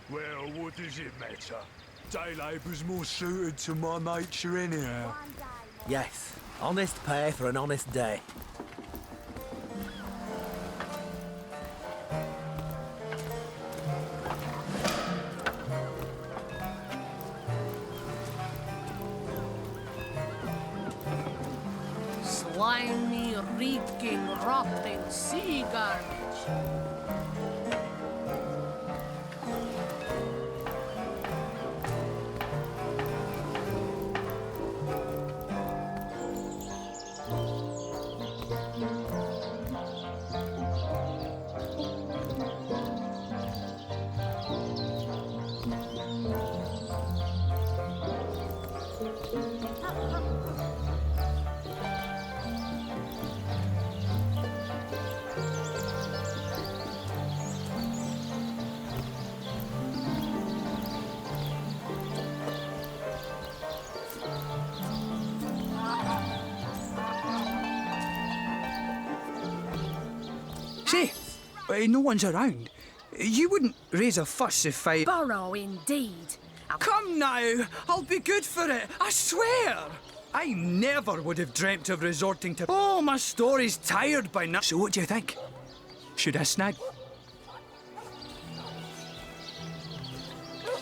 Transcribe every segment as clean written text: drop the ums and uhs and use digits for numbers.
Well, what does it matter? Day labour's more suited to my nature anyhow. Yes, honest pay for an honest day. Slimy, reeking, rotting sea garbage. Say, no one's around. You wouldn't raise a fuss if I... Burrow indeed. Come now, I'll be good for it, I swear! I never would have dreamt of resorting to... Oh, my story's tired by now. So what do you think? Should I snag...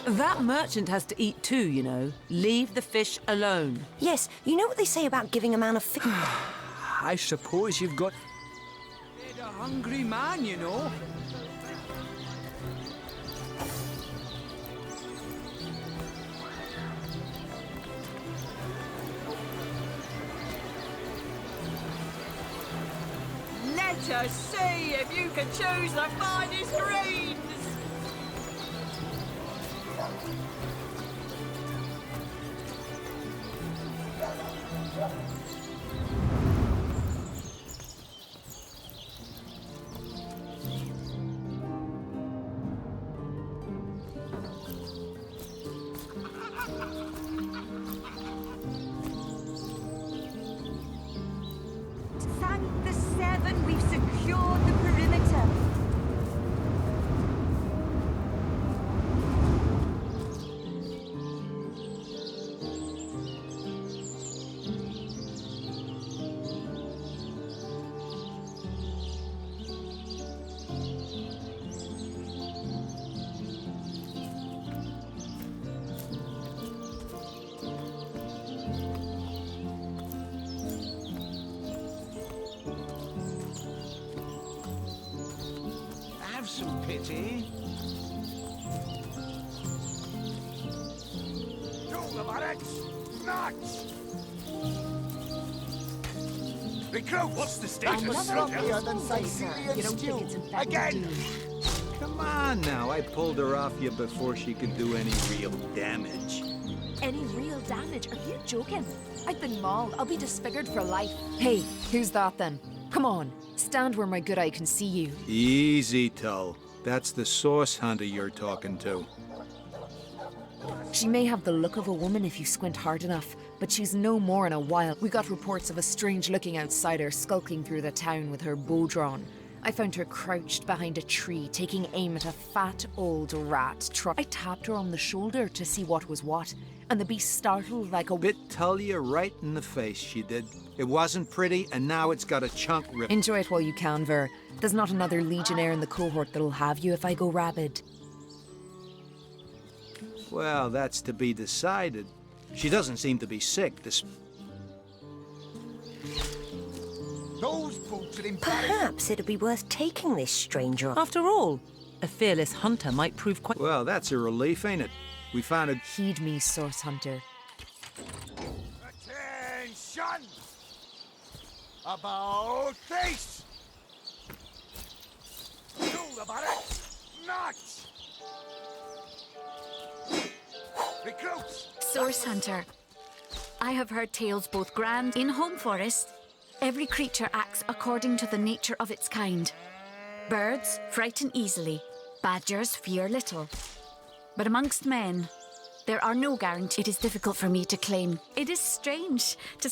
That merchant has to eat too, you know. Leave the fish alone. Yes, you know what they say about giving a man a fish? I suppose you've got... a hungry man, you know. Let us see if you can choose the finest greens. Thank the seven, we've secured the perimeter. Have some pity. Do the barracks! Nuts! Recruit! What's the status? Sloppier than Sicilian stew. Again! Come on now, I pulled her off you before she could do any real damage. Any real damage? Are you joking? I've been mauled. I'll be disfigured for life. Hey, who's that then? Come on, stand where my good eye can see you. Easy, Tull. That's the source hunter you're talking to. She may have the look of a woman if you squint hard enough, but she's no more in a while. We got reports of a strange-looking outsider skulking through the town with her bow drawn. I found her crouched behind a tree, taking aim at a fat old rat. I tapped her on the shoulder to see what was what, and the beast startled like a... Bit Tull you right in the face, she did. It wasn't pretty, and now it's got a chunk ripped. Enjoy it while you can, Ver. There's not another legionnaire in the cohort that'll have you if I go rabid. Well, that's to be decided. She doesn't seem to be sick. Those boots are embarrassing. Perhaps it'd be worth taking this stranger off. After all, a fearless hunter might prove quite... Well, that's a relief, ain't it? We found a... Heed me, source hunter. Attention! About face! Do the barracks! Nuts! Recruits! Source Hunter. I have heard tales both grand in home forest. Every creature acts according to the nature of its kind. Birds frighten easily, badgers fear little. But amongst men, there are no guarantees. It is difficult for me to claim. It is strange to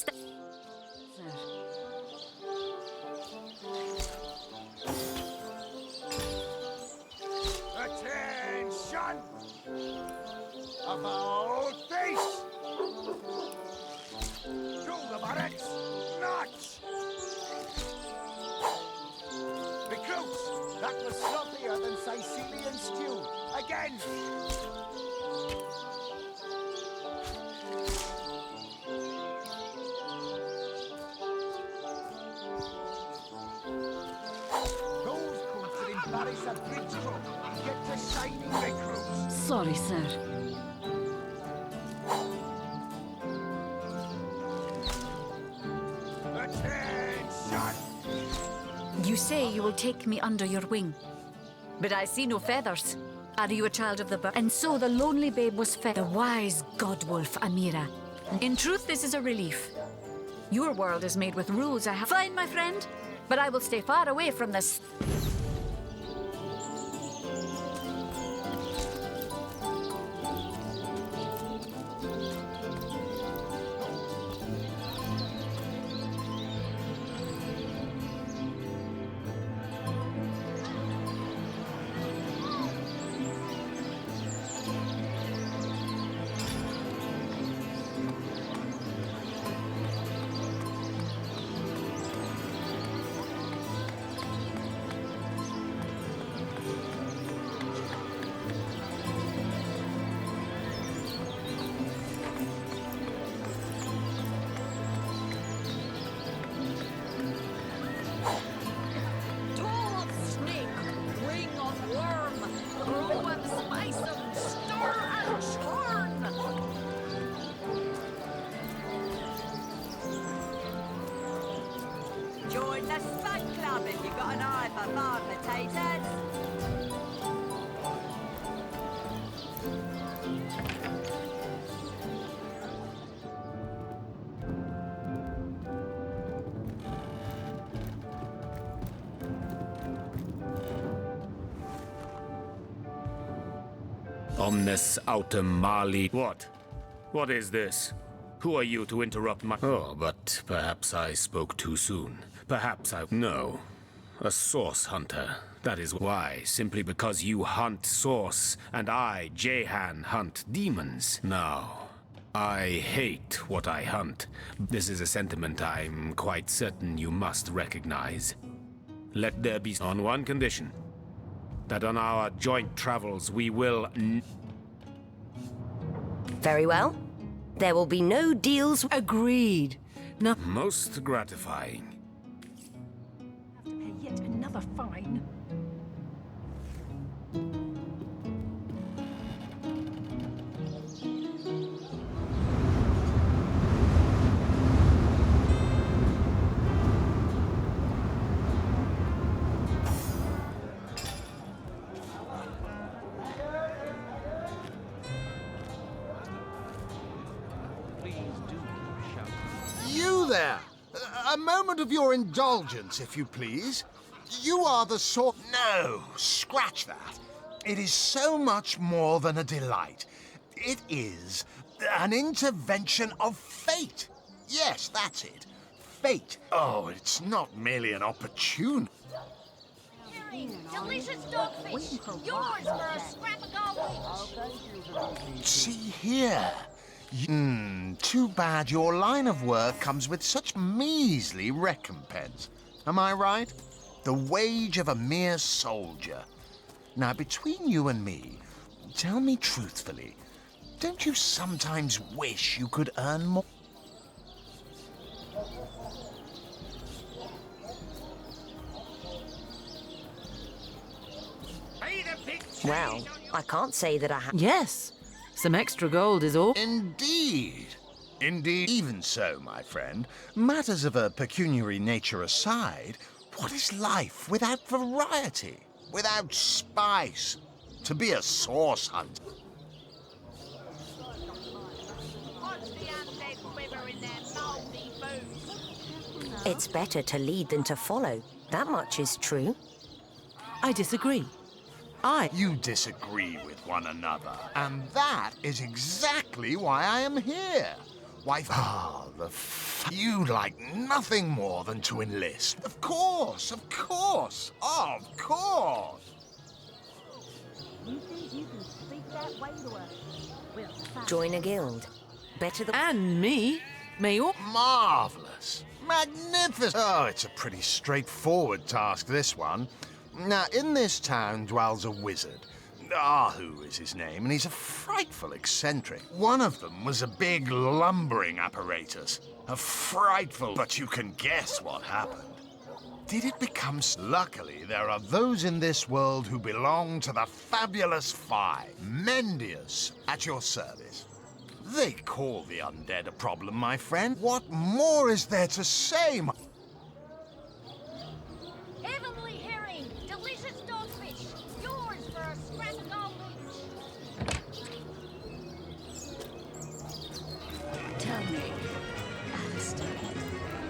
Attention! About face! Through the barracks! Nuts! Recruits, that was sloppier than Sicilian stew. Again! Those cooks that embarrass a bridge crew get to shining recruits. Sorry, sir. Attention! You say you will take me under your wing. But I see no feathers. Are you a child of the bird? And so the lonely babe was fed. The wise godwolf Amira. In truth, this is a relief. Your world is made with rules I have. Fine, my friend. But I will stay far away from this. Tall snake, wing of worm, grow and spice and stir and churn. Join the Spud Club if you've got an eye for farm potatoes. Omnes autem mali. What? What is this? Who are you to interrupt my... Oh, but perhaps I spoke too soon. Perhaps I... No. A source hunter. That is why. Simply because you hunt source, and I, Jehan, hunt demons. Now, I hate what I hunt. This is a sentiment I'm quite certain you must recognize. Let there be on one condition. That on our joint travels we will... Very well. There will be no deals. Agreed. No. Most gratifying. Pay yet another fine. You there! A moment of your indulgence, if you please. You are the sort... No, scratch that. It is so much more than a delight. It is an intervention of fate. Yes, that's it. Fate. Oh, it's not merely an opportune... Delicious dogfish, yours for a scrap of gold each. See here. Too bad your line of work comes with such measly recompense. Am I right? The wage of a mere soldier. Now, between you and me, tell me truthfully, don't you sometimes wish you could earn more? Well, I can't say that I have. Yes. Some extra gold is all. Indeed. Indeed. Even so, my friend, matters of a pecuniary nature aside, what is life without variety, without spice? To be a source hunter. Watch the undead quiver in their mouldy boots. It's better to lead than to follow. That much is true. I disagree. You disagree with one another, and that is exactly why I am here. Why, you like nothing more than to enlist. Of course, of course, of course. You think you can speak Join a guild. Better than... And me. Mayor. Marvelous. Magnificent. Oh, it's a pretty straightforward task, this one. Now, in this town dwells a wizard. Ahu is his name, and he's a frightful eccentric. One of them was a big lumbering apparatus. A frightful, but you can guess what happened. Did it become... Luckily, there are those in this world who belong to the fabulous five. Mendius, at your service. They call the undead a problem, my friend. What more is there to say, Heavenly herring, delicious dogfish, yours for a scrap of gold each. Tell me, Alistair,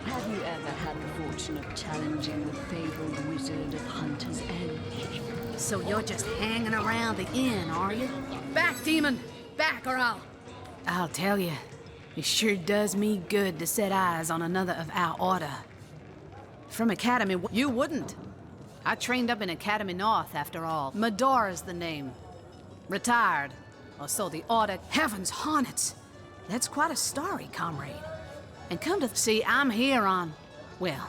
have you ever had the fortune of challenging the fabled wizard of Hunter's Edge? So you're just hanging around the inn, are you? Back, demon! Back, or I'll tell you, it sure does me good to set eyes on another of our order. From Academy... You wouldn't. I trained up in Academy North, after all. Medora's the name. Retired. Or so the order... Heavens hornets! That's quite a story, comrade. And come to see, I'm here on... Well,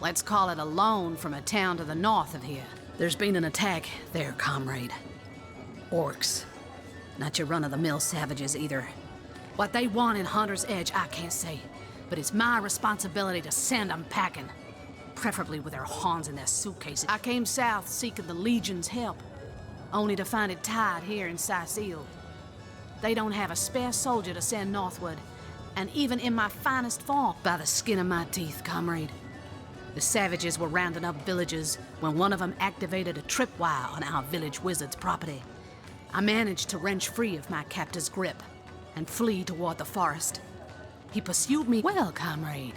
let's call it a loan from a town to the north of here. There's been an attack there, comrade. Orcs. Not your run-of-the-mill savages, either. What they want in Hunter's Edge, I can't say. But it's my responsibility to send them packing. Preferably with their horns in their suitcases. I came south seeking the Legion's help, only to find it tied here in Sicil. They don't have a spare soldier to send northward, and even in my finest form, by the skin of my teeth, comrade. The savages were rounding up villagers when one of them activated a tripwire on our village wizard's property. I managed to wrench free of my captor's grip and flee toward the forest. He pursued me well, comrade.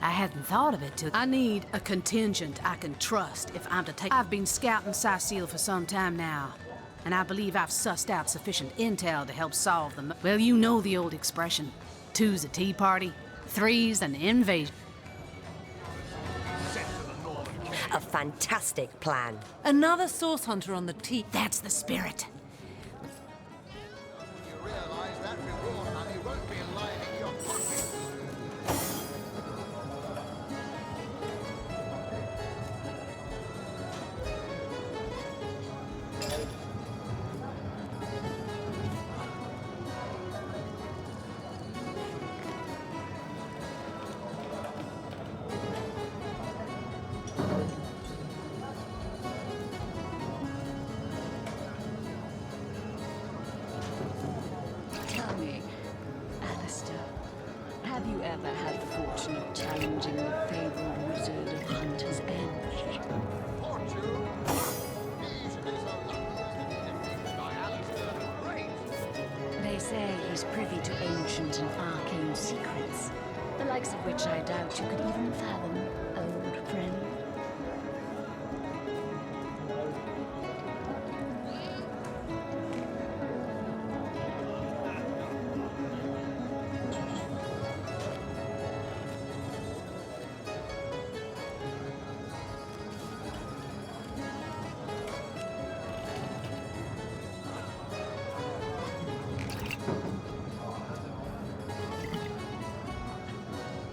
I hadn't thought of it till... I need a contingent I can trust if I'm to take... I've been scouting Sicil for some time now, and I believe I've sussed out sufficient intel to help solve them. Well, you know the old expression. 2's a tea party, 3's an invasion. A fantastic plan. Another source hunter on the tea. That's the spirit. Tell me, Alistair, have you ever had the fortune of challenging the fabled wizard of Hunter's Edge? They say he's privy to ancient and arcane secrets, the likes of which I doubt you could even fathom, old friend.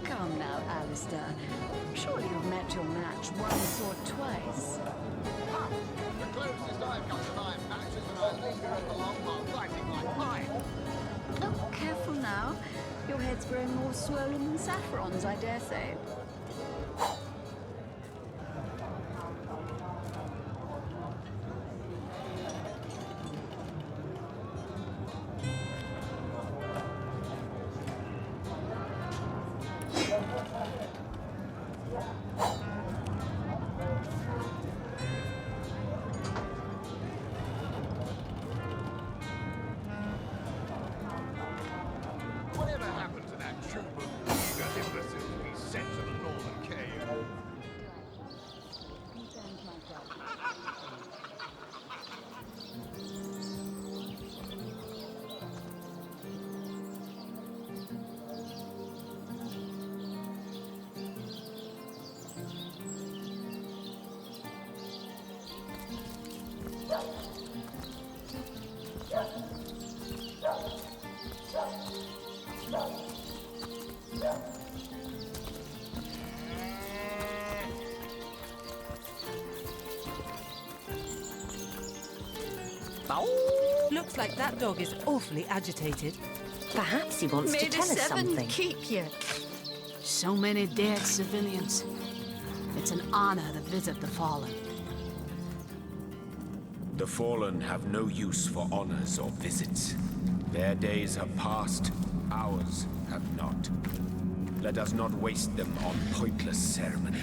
Come now, Alistair. Surely you've met your match once or twice. The closest I've come to my match is when I linger at the long mark fighting like mine. Oh, careful now. Your head's growing more swollen than Saffron's, I dare say. Whatever happened to that troop of eager imbeciles we sent to the Looks like that dog is awfully agitated. Perhaps he wants May to the tell us seven something. keep you. So many dead civilians. It's an honor to visit the fallen. The fallen have no use for honors or visits. Their days have passed, ours have not. Let us not waste them on pointless ceremony.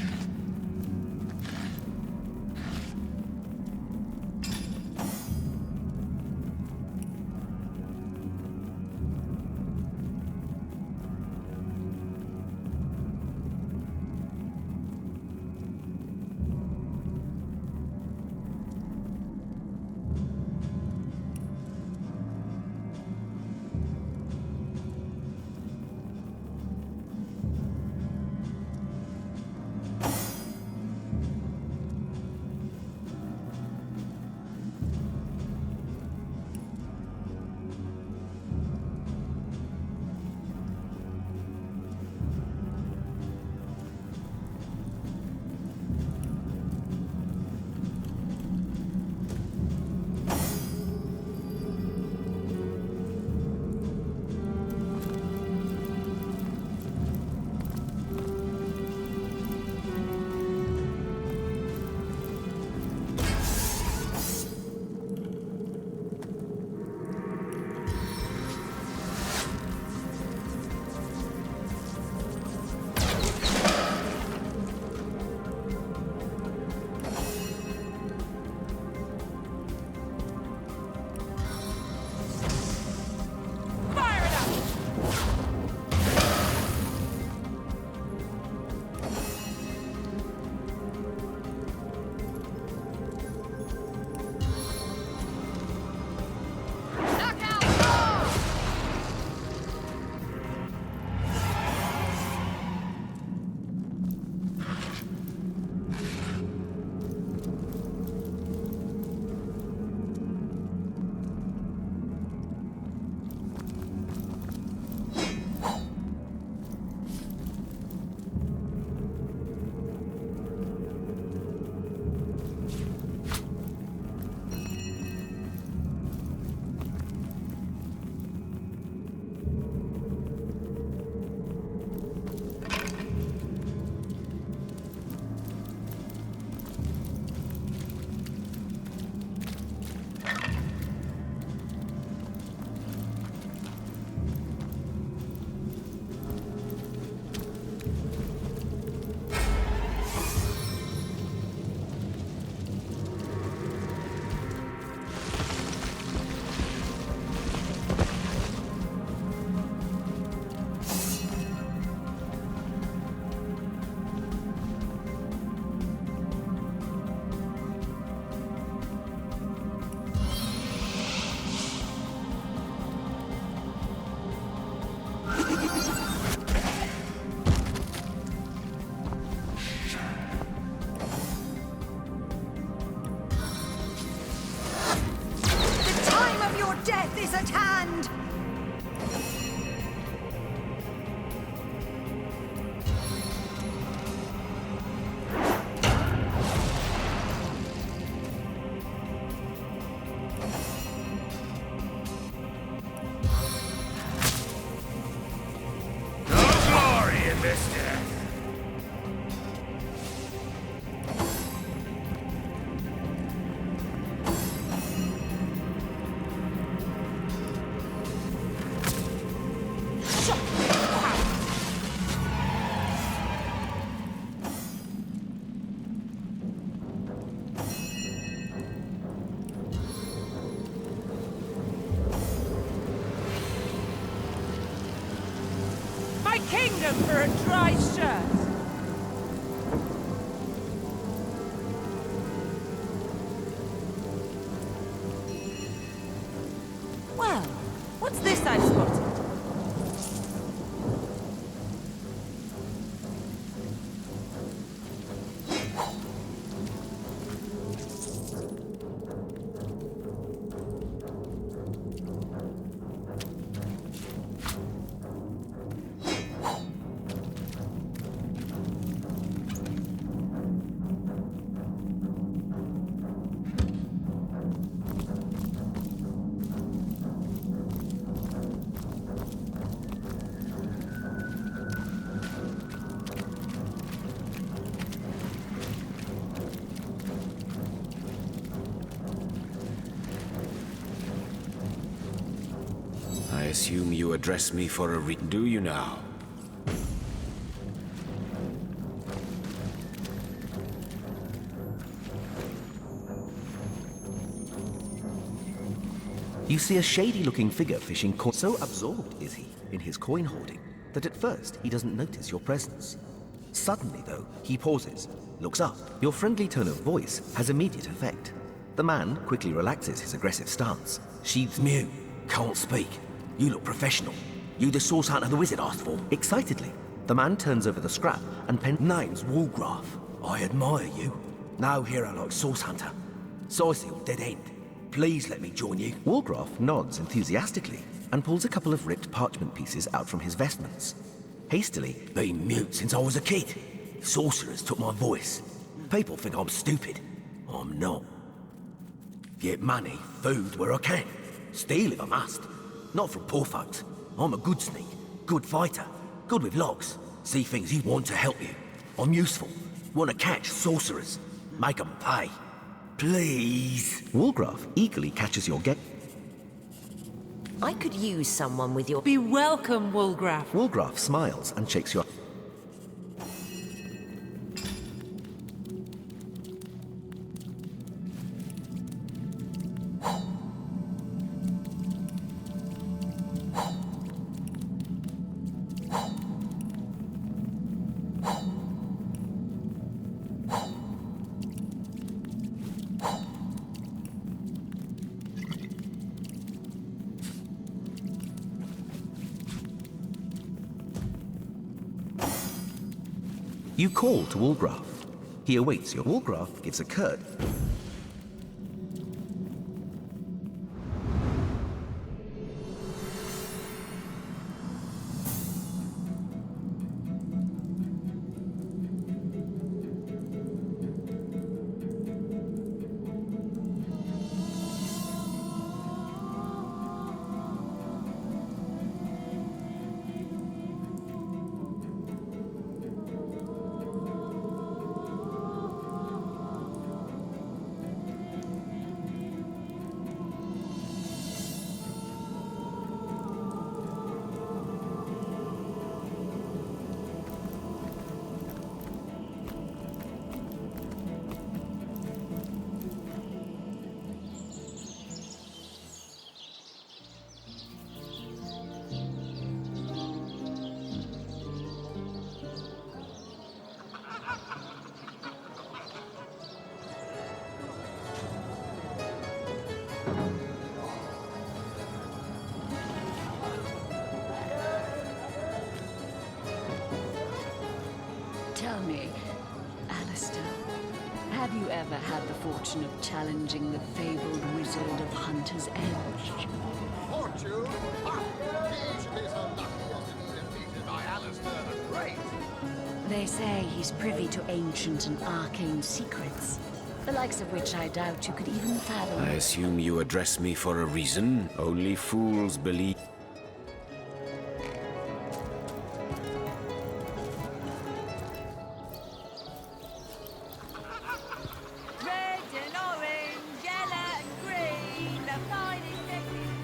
Kingdom for a dry shirt. Well, what's this I've spotted? assume you address me for a do you now? You see a shady-looking figure fishing coin. So absorbed is he in his coin hoarding that at first he doesn't notice your presence. Suddenly, though, he pauses, looks up. Your friendly tone of voice has immediate effect. The man quickly relaxes his aggressive stance. She's mute, can't speak. You look professional. You the source hunter the wizard asked for? Excitedly, the man turns over the scrap and name's Walgraf. I admire you. No hero like source hunter. Sicil, dead end. Please let me join you. Walgraf nods enthusiastically and pulls a couple of ripped parchment pieces out from his vestments. Hastily, been mute since I was a kid. Sorcerers took my voice. People think I'm stupid. I'm not. Get money, food where I can. Steal if I must. Not from poor folks. I'm a good sneak, good fighter, good with logs. See things you want to help you. I'm useful. Want to catch sorcerers. Make 'em pay. Please. Walgraf eagerly catches your I could use someone with your... Be welcome, Walgraf. Walgraf smiles and shakes your... You call to Walgraf. He awaits your... Walgraf gives a curt... Tell me, Alistair, have you ever had the fortune of challenging the fabled wizard of Hunter's Edge? Fortune? He should be so lucky as to be defeated by Alistair the Great. They say he's privy to ancient and arcane secrets, the likes of which I doubt you could even fathom. I assume you address me for a reason. Only fools believe... Red and orange, yellow and green, the finest necklace.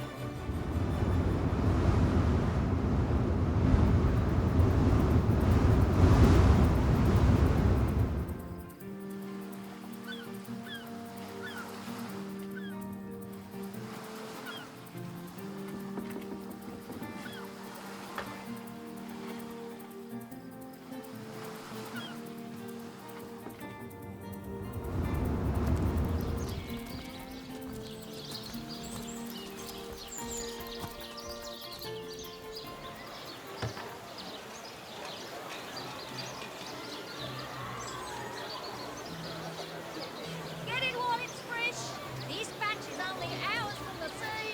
Get it while it's fresh. This batch is only hours from the sea.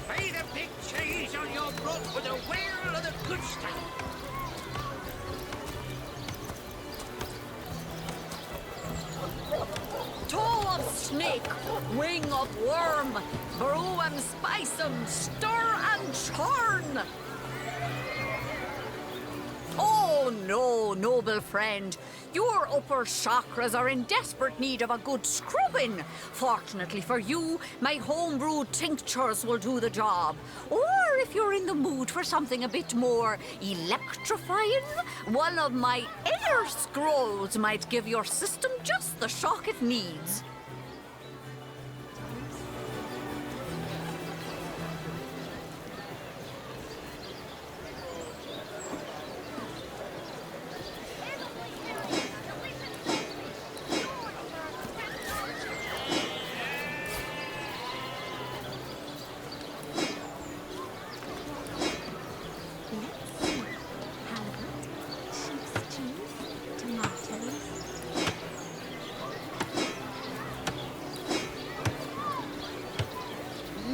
Pay the big cheese on your brook with a whale of the good stuff. Toe of snake, wing of worm, brew 'em, spice 'em, stir and churn. Oh, Oh no, noble friend. Your upper chakras are in desperate need of a good scrubbing. Fortunately for you, my homebrewed tinctures will do the job. Or if you're in the mood for something a bit more electrifying, one of my air scrolls might give your system just the shock it needs.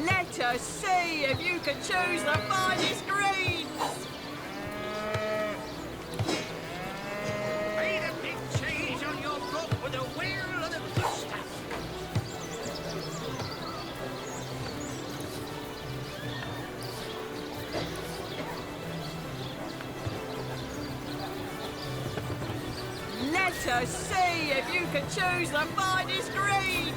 Let us see if you can choose the finest greens. Eat a big cheese on your brook with a wheel of the good stuff. Let us see if you can choose the finest greens.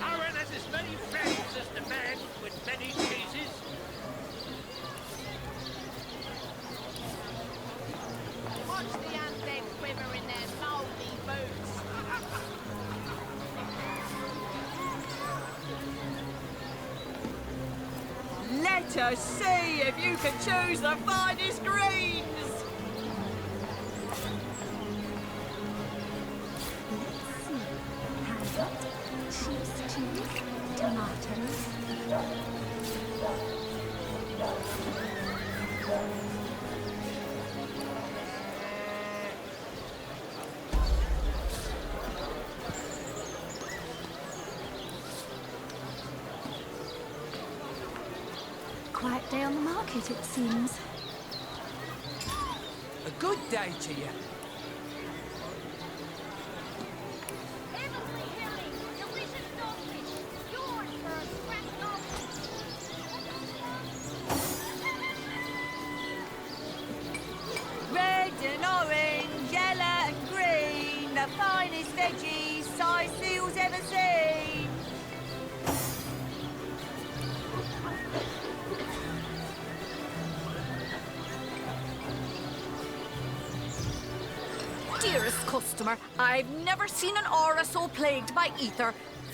Owen has as many friends as the man with many cheeses. Watch the undead quiver in their mouldy boots. Let us see if you can choose the finest greens. Sheep's cheese, tomatoes. Quiet day on the market, it seems. A good day to you. Red and orange, yellow and green, the finest veggies size seals ever seen. Dearest customer, I've never seen an aura so plagued by ether.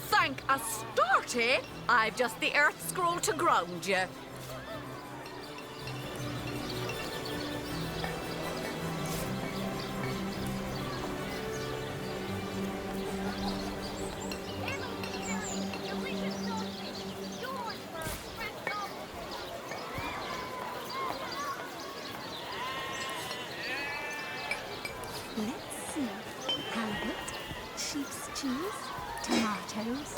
Thank Astarte, I've just the earth scroll to ground you. Let's see. Halibut, sheep's cheese, tomatoes.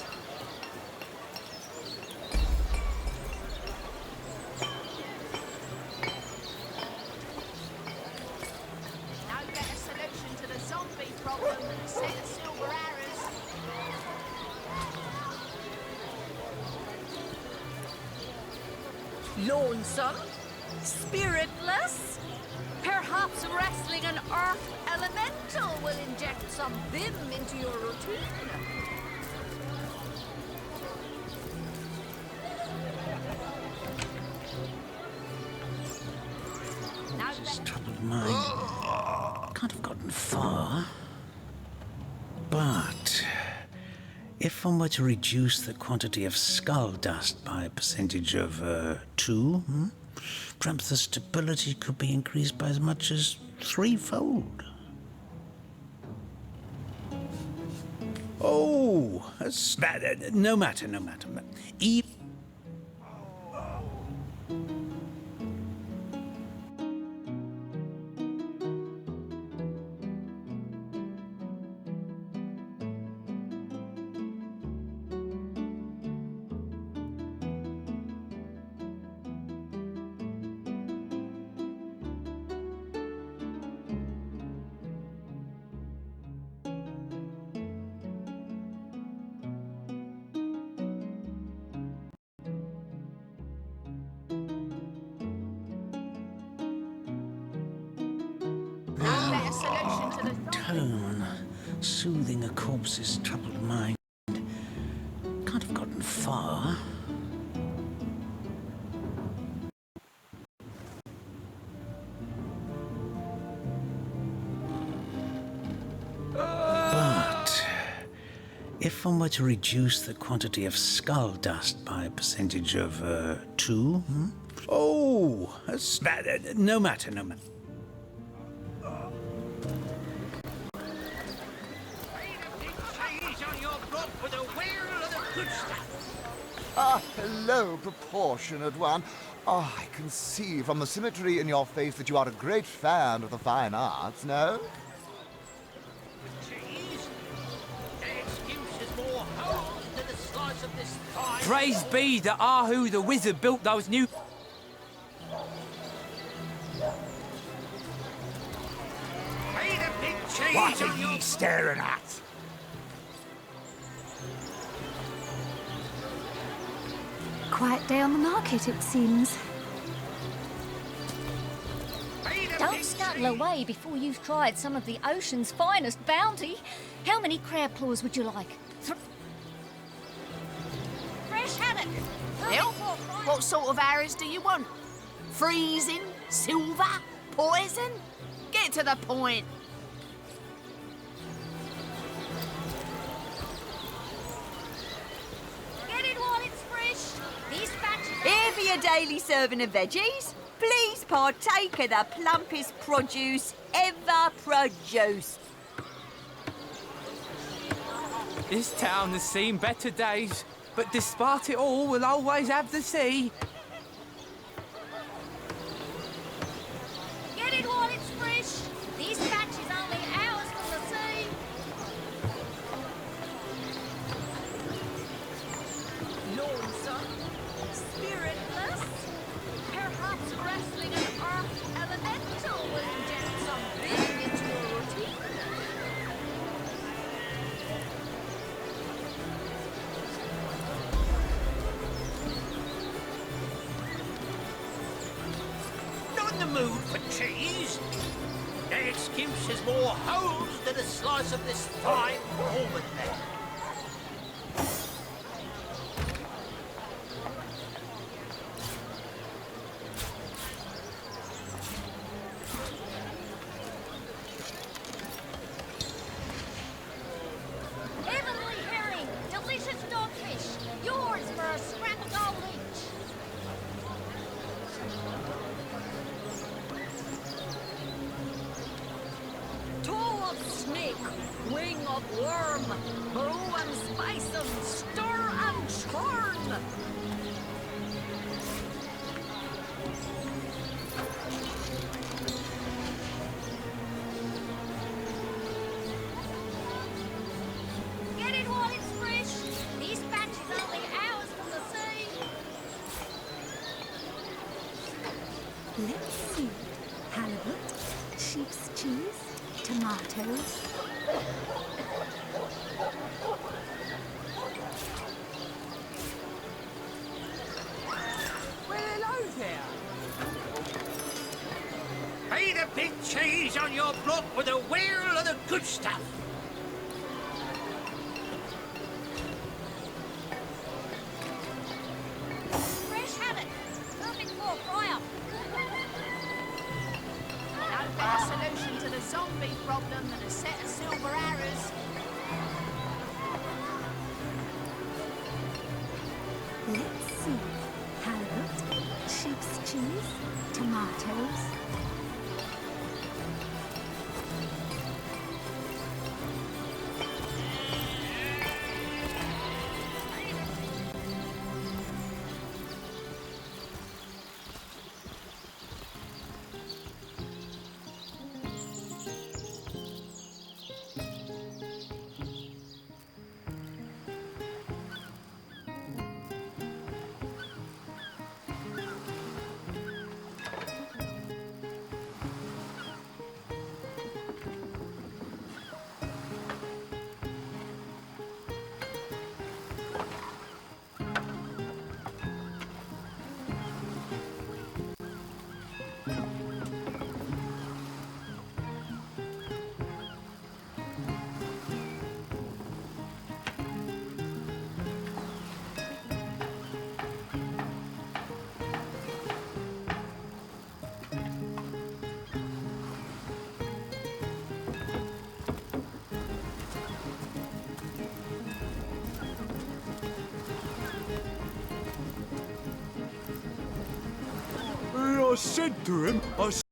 No better solution to the zombie problem than a set of silver arrows. Lonesome? Spiritless? Perhaps wrestling an earth elemental will inject some vim into your routine. This troubled mind can't have gotten far. But if one were to reduce the quantity of skull dust by a percentage of 2, perhaps the stability could be increased by as much as 3-fold. Oh, that's bad. No matter. Even better solution to the Tone, soothing a corpse's troubled mind. Can't have gotten far. But if one were to reduce the quantity of skull dust by a percentage of 2, Oh, no matter, no matter. Ah, hello, proportionate one. Oh, I can see from the symmetry in your face that you are a great fan of the fine arts, no? Praise be that Ahu the wizard built those new... What are ye staring at? Quiet day on the market, it seems. Don't scuttle away before you've tried some of the ocean's finest bounty. How many crab claws would you like? Fresh haddock. Help? What sort of arrows do you want? Freezing? Silver? Poison? Get to the point. Get it while it's fresh. These batches... Here for your daily serving of veggies. Please partake of the plumpest produce ever produced. This town has seen better days, but despite it all, we'll always have the sea. Get it while it's fresh. These batches only hours from the sea. Lonesome, spiritless, perhaps wrestling an earth elemental will inject some being into your routine. Not in the mood for cheese. That excuse is more holes than a slice of this fine almond there. Heavenly herring, delicious dogfish, yours for a scrap of gold each. Toe of snake, wing of worm, brew and spice and stir and churn. Get it while it's fresh. These batches only hours from the sea. Let's see. Halibut, sheep's cheese, tomatoes. Well, hello there. Pay the big cheese on your block with a wheel of the good stuff. Fresh haddock. Perfect for a fry-up. No better solution to the zombie problem than a set of silver arrows. Let's see. Halibut, sheep's cheese, tomatoes. said to him,